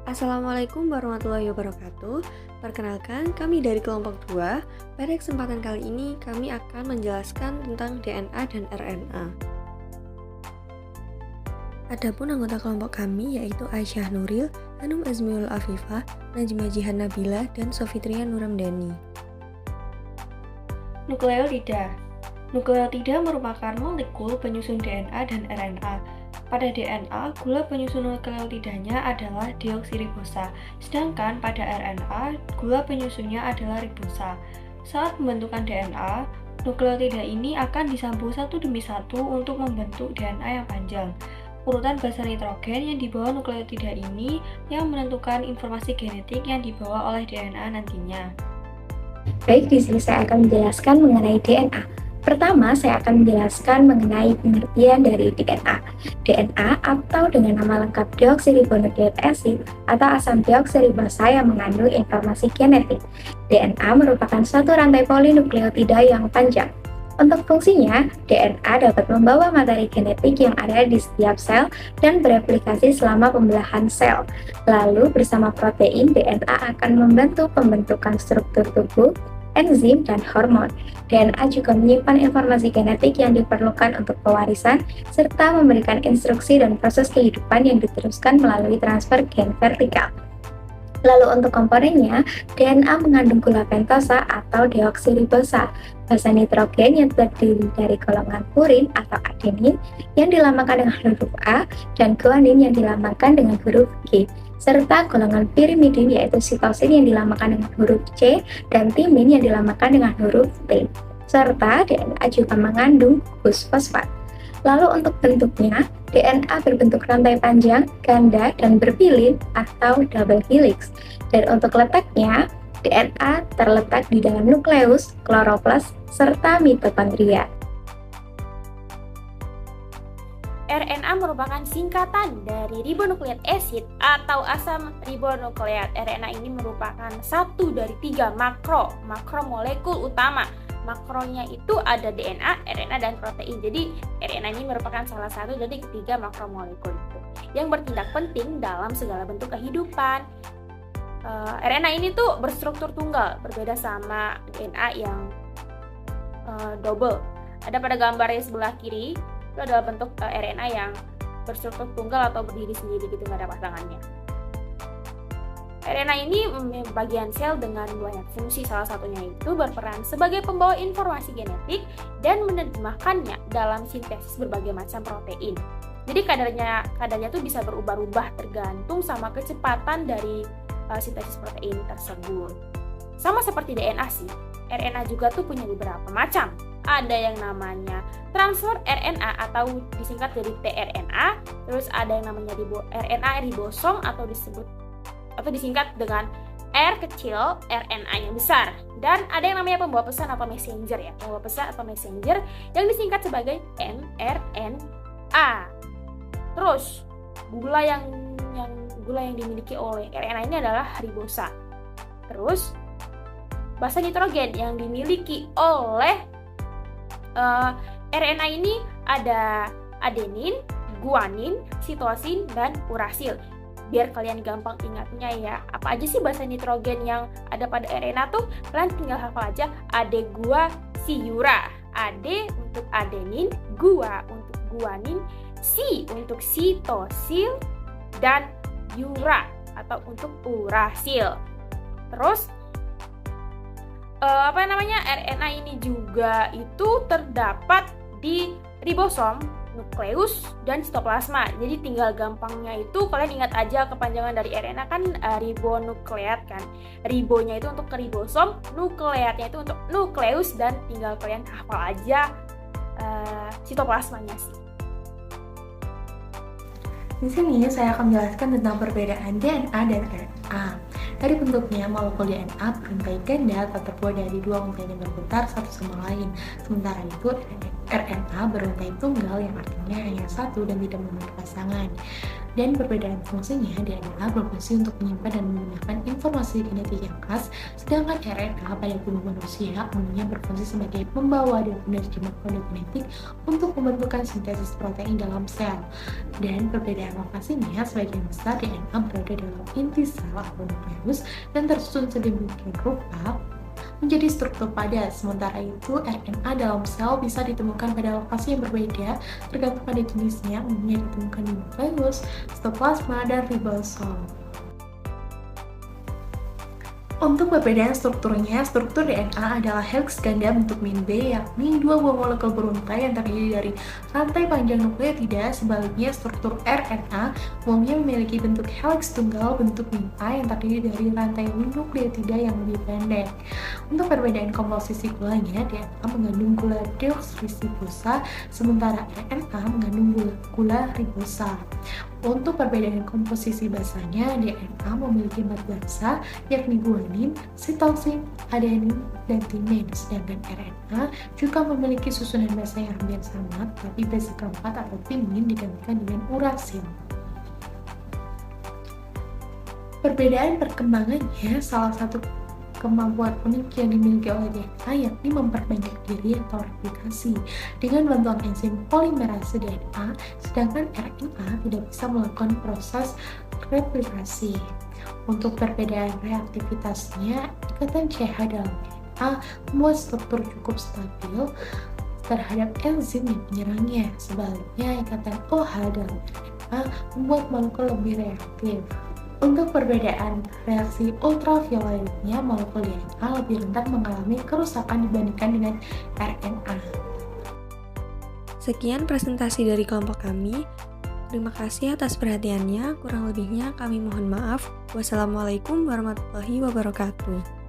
Assalamualaikum warahmatullahi wabarakatuh. Perkenalkan, kami dari kelompok 2. Pada kesempatan kali ini, kami akan menjelaskan tentang DNA dan RNA. Adapun anggota kelompok kami yaitu Aisyah Nuril, Hanum Azmiul Afifah, Najma Jihan Nabila, dan Sofitria Nuramdani. Nukleotida. Nukleotida merupakan molekul penyusun DNA dan RNA. Pada DNA, gula penyusun nukleotidanya adalah deoksiribosa, sedangkan pada RNA, gula penyusunnya adalah ribosa. Saat pembentukan DNA, nukleotida ini akan disambung satu demi satu untuk membentuk DNA yang panjang. Urutan basa nitrogen yang dibawa nukleotida ini yang menentukan informasi genetik yang dibawa oleh DNA nantinya. Baik, di sini saya akan menjelaskan mengenai DNA. Pertama, saya akan menjelaskan mengenai pengertian dari DNA. DNA atau dengan nama lengkap deoksiribonukleik acid atau asam deoksiribosa yang mengandung informasi genetik. DNA merupakan suatu rantai polinukleotida yang panjang. Untuk fungsinya, DNA dapat membawa materi genetik yang ada di setiap sel dan bereplikasi selama pembelahan sel. Lalu, bersama protein, DNA akan membantu pembentukan struktur tubuh, enzim, dan hormon. DNA juga menyimpan informasi genetik yang diperlukan untuk pewarisan, serta memberikan instruksi dan proses kehidupan yang diteruskan melalui transfer gen vertikal. Lalu untuk komponennya, DNA mengandung gula pentosa atau deoksiribosa, basa nitrogen yang terdiri dari golongan purin atau adenin yang dilambangkan dengan huruf A, dan guanin yang dilambangkan dengan huruf G, serta golongan pirimidin yaitu sitosin yang dilambangkan dengan huruf C dan timin yang dilambangkan dengan huruf T. Serta DNA juga mengandung gugus fosfat. Lalu untuk bentuknya, DNA berbentuk rantai panjang, ganda, dan berpilin atau double helix. Dan untuk letaknya, DNA terletak di dalam nukleus, kloroplas, serta mitokondria. RNA merupakan singkatan dari ribonukleik acid atau asam ribonukleat. RNA ini merupakan satu dari 3 makromolekul utama. Makronya itu ada DNA, RNA, dan protein. Jadi RNA ini merupakan salah satu dari ketiga makromolekul itu yang bertindak penting dalam segala bentuk kehidupan. RNA ini tuh berstruktur tunggal, berbeda sama DNA yang double. Ada pada gambar yang sebelah kiri, itu adalah bentuk RNA yang berstruktur tunggal atau berdiri sendiri gitu, nggak ada pasangannya. RNA ini bagian sel dengan banyak fungsi, salah satunya itu berperan sebagai pembawa informasi genetik dan menerjemahkannya dalam sintesis berbagai macam protein. Jadi kadarnya tuh bisa berubah-ubah tergantung sama kecepatan dari sintesis protein tersebut. Sama seperti DNA sih, RNA juga tuh punya beberapa macam. Ada yang namanya transfer RNA atau disingkat dari tRNA, terus ada yang namanya RNA ribosom atau disingkat dengan R kecil, RNA yang besar. Dan ada yang namanya pembawa pesan atau messenger ya, pembawa pesan atau messenger yang disingkat sebagai mRNA. Terus gula yang dimiliki oleh RNA ini adalah ribosa. Terus basa nitrogen yang dimiliki oleh RNA ini ada adenin, guanin, sitosin, dan urasil. Biar kalian gampang ingatnya ya, apa aja sih basa nitrogen yang ada pada RNA tuh? Kalian tinggal hafal aja, ade gua si ura. Ade untuk adenin, gua untuk guanin, si untuk sitosil, dan ura atau untuk urasil. Terus RNA ini juga itu terdapat di ribosom, nukleus, dan sitoplasma. Jadi tinggal gampangnya itu kalian ingat aja kepanjangan dari RNA kan ribonukleat kan. Ribonya itu untuk ribosom, nukleatnya itu untuk nukleus, dan tinggal kalian hafal aja sitoplasmanya sih. Di sini saya akan menjelaskan tentang perbedaan DNA dan RNA. Dari bentuknya, molekul DNA beruntai ganda atau terbuat dari 2 untai yang berputar satu sama lain. Sementara itu, RNA berrantai tunggal yang artinya hanya satu dan tidak memiliki pasangan. Dan perbedaan fungsinya, DNA berfungsi untuk menyimpan dan menggunakan informasi genetik yang khas, sedangkan RNA pada tubuh manusia umumnya berfungsi sebagai pembawa dan penerjemah kode genetik untuk pembentukan sintesis protein dalam sel. Dan perbedaan lokasinya, sebagian besar DNA berada dalam inti sel atau nukleus dan tersusun sedemikian rupa menjadi struktur padat. Sementara itu, RNA dalam sel bisa ditemukan pada lokasi yang berbeda tergantung pada jenisnya, umumnya ditemukan di nukleus, sitoplasma, dan ribosom. Untuk perbedaan strukturnya, struktur DNA adalah helix ganda bentuk min B, yakni dua buah molekul beruntai yang terdiri dari rantai panjang nukleotida. Sebaliknya, struktur RNA umumnya memiliki bentuk helix tunggal bentuk min A yang terdiri dari rantai nukleotida yang lebih pendek. Untuk perbedaan komposisi gulanya, DNA mengandung gula deoksiribosa, sementara RNA mengandung gula ribosa. Untuk perbedaan komposisi basanya, DNA memiliki 4 basa, yakni guanin, sitoksin, adenin, dan timin. Sedangkan RNA juga memiliki susunan basa yang hampir sama, tapi basa keempat atau timin digantikan dengan urasil. Perbedaan perkembangannya, salah satu kemampuan unik yang dimiliki oleh DNA yakni memperbanyak diri atau replikasi dengan bantuan enzim polimerase DNA, sedangkan RNA tidak bisa melakukan proses replikasi. Untuk perbedaan reaktivitasnya, ikatan CH dalam DNA membuat struktur cukup stabil terhadap enzim yang menyerangnya. Sebaliknya, ikatan OH dalam RNA membuat molekul lebih reaktif. Untuk perbedaan reaksi ultravioletnya, molekul DNA lebih rentan mengalami kerusakan dibandingkan dengan RNA. Sekian presentasi dari kelompok kami. Terima kasih atas perhatiannya. Kurang lebihnya kami mohon maaf. Wassalamualaikum warahmatullahi wabarakatuh.